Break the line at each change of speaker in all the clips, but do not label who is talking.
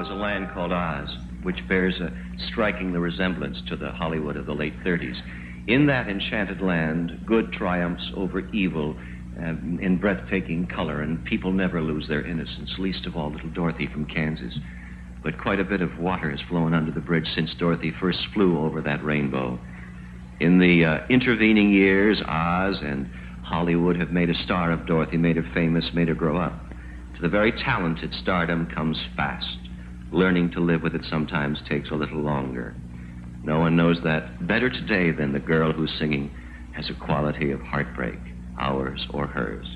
was a land called Oz, which bears a strikingly resemblance to the Hollywood of the late 30s. In that enchanted land, good triumphs over evil in breathtaking color, and people never lose their innocence, least of all little Dorothy from Kansas. But quite a bit of water has flown under the bridge since Dorothy first flew over that rainbow. In the intervening years, Oz and Hollywood have made a star of Dorothy, made her famous, made her grow up. To the very talented, stardom comes fast. Learning to live with it sometimes takes a little longer. No one knows that better today than the girl who's singing has a quality of heartbreak, ours or hers.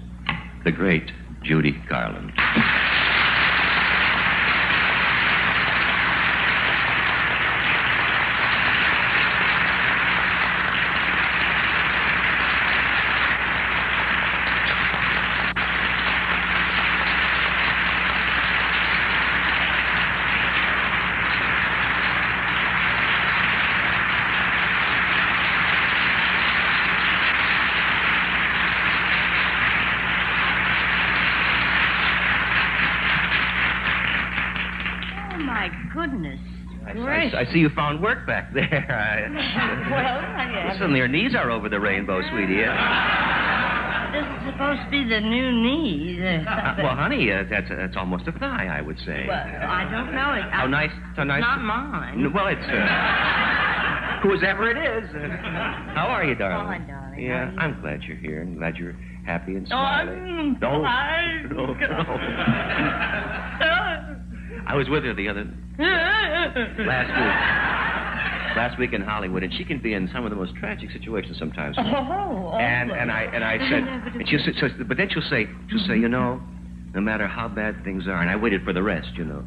The great Judy Garland.
Goodness.
I see you found work back there. Listen, your knees are over the rainbow, sweetie.
This is supposed to be the new knee.
Well, honey, that's almost a thigh, I would say.
Well, I don't know.
How nice.
It's not mine.
Well, it's whoever it is. How are you, darling?
Fine, darling.
Yeah, I'm glad you're here and glad you're happy and smiling.
No.
I was with her the other last week in Hollywood, and she can be in some of the most tragic situations sometimes. And I said, and she said, but then she'll say, you know, no matter how bad things are, and I waited for the rest, you know,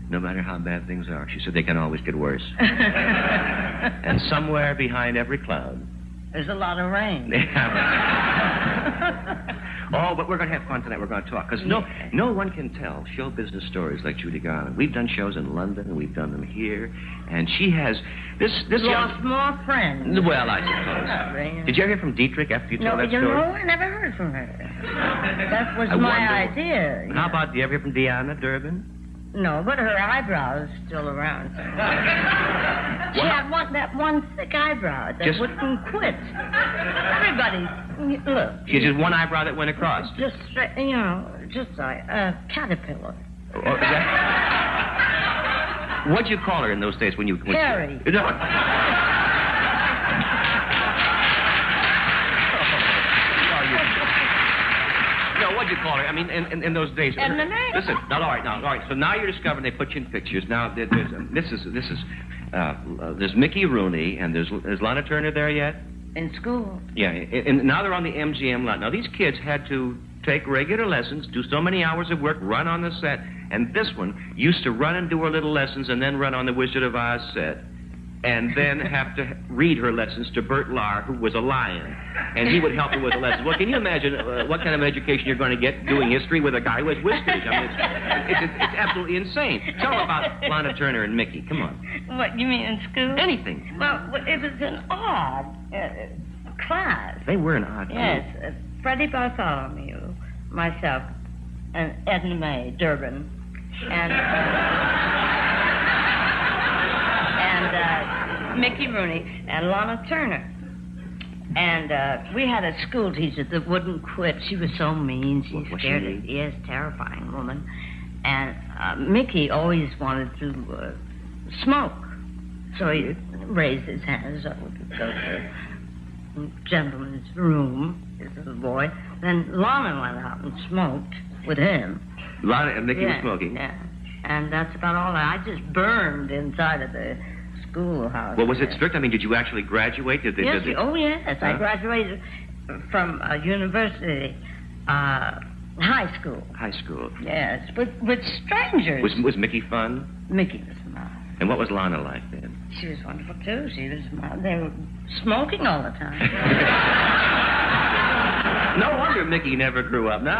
no matter how bad things are, she said they can always get worse. And somewhere behind every cloud,
there's a lot of rain.
Oh, but we're going to have fun tonight. We're going to talk. Because no one can tell show business stories like Judy Garland. We've done shows in London, and we've done them here. And she has this
lost more friends.
Well, I suppose. Did you ever hear from Dietrich after you told that story?
No, I never heard from her. That was my idea.
How about, do you ever hear from Deanna Durbin?
No, but her eyebrow is still around. She had that one thick eyebrow that wouldn't quit. Everybody, look.
She had just one eyebrow that went across.
Just like a caterpillar.
Oh, what'd you call her in those days when you...
Carrie.
No, what'd you call her? I mean, in those days.
Edna May.
Listen, all right. So now you're discovering they put you in pictures. Now there's Mickey Rooney, and there's Lana Turner there yet?
In school.
Yeah, and now they're on the MGM lot. Now these kids had to take regular lessons, do so many hours of work, run on the set, and this one used to run and do her little lessons, and then run on the Wizard of Oz set. And then have to read her lessons to Bert Lahr, who was a lion. And he would help her with the lessons. Well, can you imagine what kind of education you're going to get doing history with a guy with whiskers? I mean, it's absolutely insane. Tell them about Lana Turner and Mickey. Come on.
What, you mean in school?
Anything.
Well, it was an odd class.
They were an odd class.
Yes. Freddie Bartholomew, myself, and Edna May Durbin, and Mickey Rooney, and Lana Turner. And we had a school teacher that wouldn't quit. She was so mean. She scared us. Yes, terrifying woman. And Mickey always wanted to smoke. So he raised his hand so we could go to the gentleman's room, his little boy. Then Lana went out and smoked with him.
Lana and Mickey were smoking?
Yeah. And that's about all. I just burned inside of the schoolhouse.
Well, was it strict? I mean, did you actually graduate?
Yes. I graduated from university, high school.
High school.
Yes, with strangers.
Was Mickey fun?
Mickey was fun.
And what was Lana like then?
She was wonderful, too. They were smoking all the time.
No wonder Mickey never grew up. No.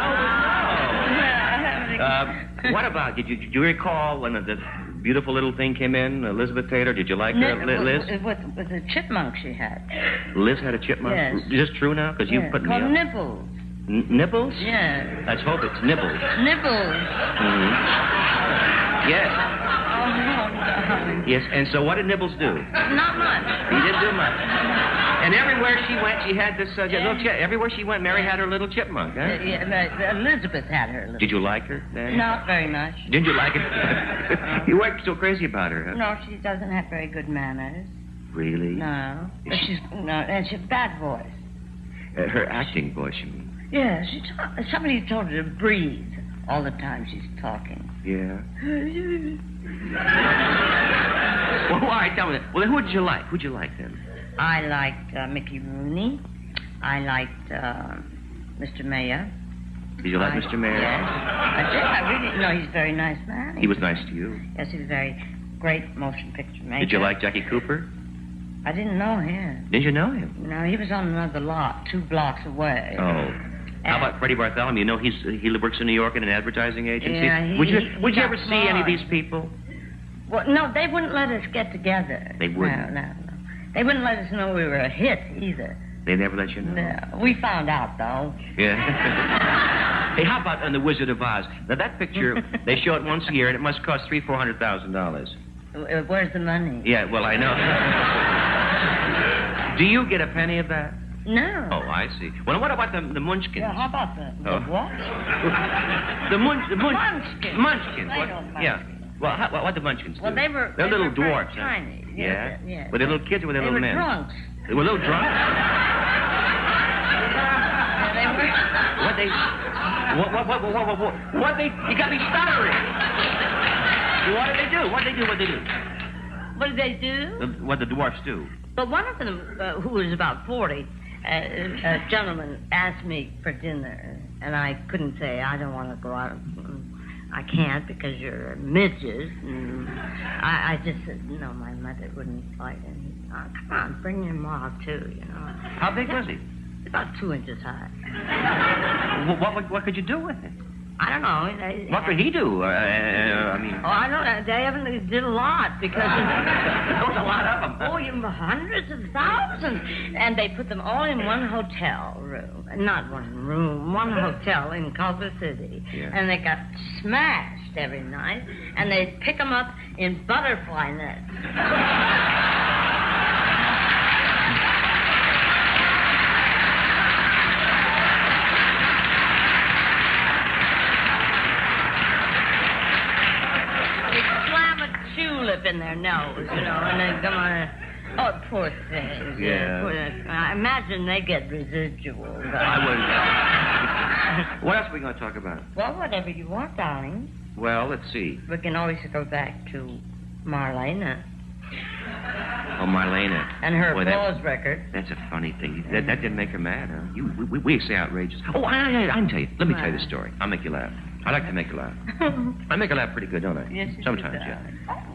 What about, did you recall when the beautiful little thing came in, Elizabeth Taylor? Did you like her, Liz?
With the chipmunk she had.
Liz had a chipmunk?
Yes.
Is this true now? Because you put me
called
up.
Nipples.
Nipples?
Yes.
Let's hope it's Nibbles.
Nibbles.
Mm-hmm. Yes. Yes, and so what did Nibbles do?
Not much.
He didn't do much. And everywhere she went, she had this little chip. Everywhere she went, Mary had her little chipmunk, huh?
Elizabeth had her little.
Did you like her, then?
Not very much.
Didn't you like her? You weren't so crazy about her, huh?
No, she doesn't have very good manners.
Really?
No. But and she's a bad voice.
Her acting voice, you mean?
Yeah, somebody told her to breathe all the time she's talking.
Yeah. Well, all right, tell me that. Well, who'd you like? Who'd you like, then?
I liked Mickey Rooney. I liked Mr. Mayer.
Did you like Mr. Mayer?
Yes. I did. I really... No, he's a very nice man.
He was nice to you?
Yes, he was a very great motion picture maker.
Did you like Jackie Cooper?
I didn't know him.
Did you know him?
No, he was on another lot, 2 blocks away.
Oh. How about Freddie Bartholomew? You know, he works in New York in an advertising agency.
Yeah,
would you ever see any of these people?
Well, no, they wouldn't let us get together.
They wouldn't?
No. They wouldn't let us know we were a hit, either.
They never let you know?
No. We found out, though.
Yeah. Hey, how about on The Wizard of Oz? Now, that picture, they show it once a year, and it must cost $300,000-$400,000.
Where's the money?
Yeah, well, I know. Do you get a penny of that?
No.
Oh, I see. Well, what about the Munchkins?
Yeah, how about the what?
The
Munchkins.
Munchkins.
They
What?
don't
Yeah.
Munchkins.
Well, what the Munchkins do?
Well, they're
little
very
dwarfs.
tiny.
Yeah?
Yes.
Were they little kids or were they little men?
They were drunks.
They were little drunks?
Yeah, they were.
What they... You got me stuttering. What did they do? What did they do?
What did they do?
What the dwarfs do.
But one of them, who was about 40, a gentleman asked me for dinner, and I couldn't say, I don't want to go out. I can't because you're midges. And I just said, no, my mother wouldn't invite him. Oh, come on, bring your ma, too, you know.
How big was he?
About 2 inches high.
What could you do with him?
I don't know.
What could he do? I mean...
Oh, I don't know. They haven't did a lot because...
There was a lot of them.
Oh, you hundreds of thousands. And they put them all in one hotel room. Not one room, one hotel in Culver City.
Yeah.
And they got smashed every night. And they pick them up in butterfly nets. Tulip in their nose, you know, and they come on. Oh, poor things.
Yeah.
I imagine they get residuals.
I wouldn't. What else are we going to talk about?
Well, whatever you want, darling.
Well, let's see.
We can always go back to Marlena.
Oh, Marlena.
And her applause record.
That's a funny thing. That didn't make her mad, huh? We say outrageous. Oh, I can tell you. Let me tell you the story. I'll make you laugh. I like to make you laugh. I make her laugh pretty good, don't I?
Yes, you
sometimes,
do.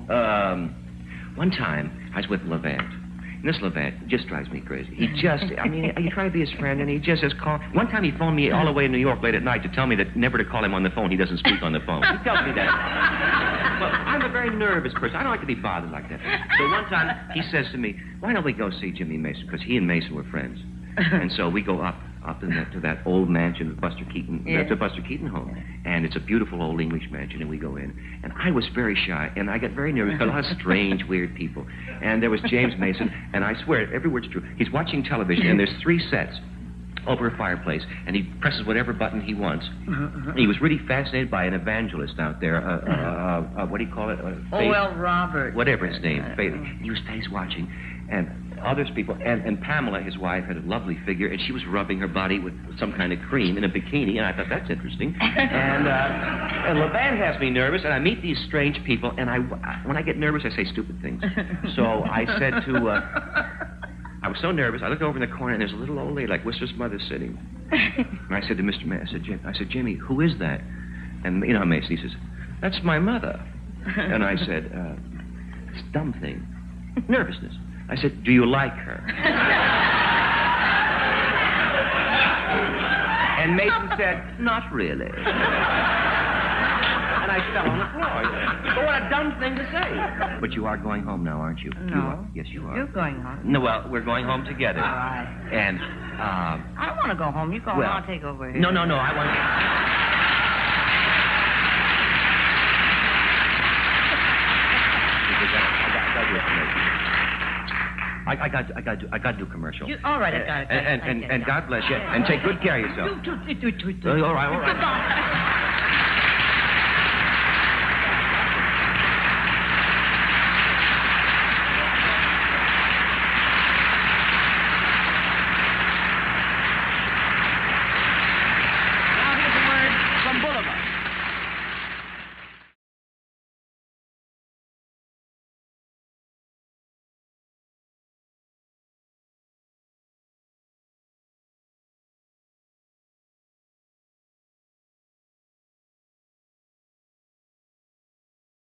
Yeah. One time, I was with Levant. And this Levant just drives me crazy. He just, I mean, you try to be his friend, and he just is call. One time he phoned me all the way in New York late at night to tell me that never to call him on the phone. He doesn't speak on the phone. He tells me that. Well, I'm a very nervous person. I don't like to be bothered like that. So one time, he says to me, why don't we go see Jimmy Mason? Because he and Mason were friends. And so we go up to that old mansion of Buster Keaton, the Buster Keaton home. And it's a beautiful old English mansion, and we go in. And I was very shy, and I got very nervous. A lot of strange, weird people. And there was James Mason, and I swear, every word's true. He's watching television, and there's 3 sets over a fireplace, and he presses whatever button he wants. He was really fascinated by an evangelist out there, what do you call it?
O.L. Roberts.
Whatever his name. He stays watching, and others people, and Pamela, his wife, had a lovely figure, and she was rubbing her body with some kind of cream in a bikini, and I thought, that's interesting. And Levant has me nervous, and I meet these strange people, and when I get nervous, I say stupid things. So I said to... I was so nervous. I looked over in the corner, and there's a little old lady like Whistler's mother sitting. And I said to Mr. Mason, I said, Jimmy, who is that? And, you know, Mason, he says, that's my mother. And I said, it's a dumb thing. Nervousness. I said, do you like her? And Mason said, not really. And I fell on the floor. But what a dumb thing to say. But you are going home now, aren't you?
No.
You are. Yes, you are.
You're going home.
No, well, we're going home together.
All right.
And,
I don't want to go home. You go home. I'll take over here.
No, I want to... gotta do a commercial. I got to do commercial.
All right, I got it.
And God bless you. And take good care of yourself.
You too.
All right.
Goodbye.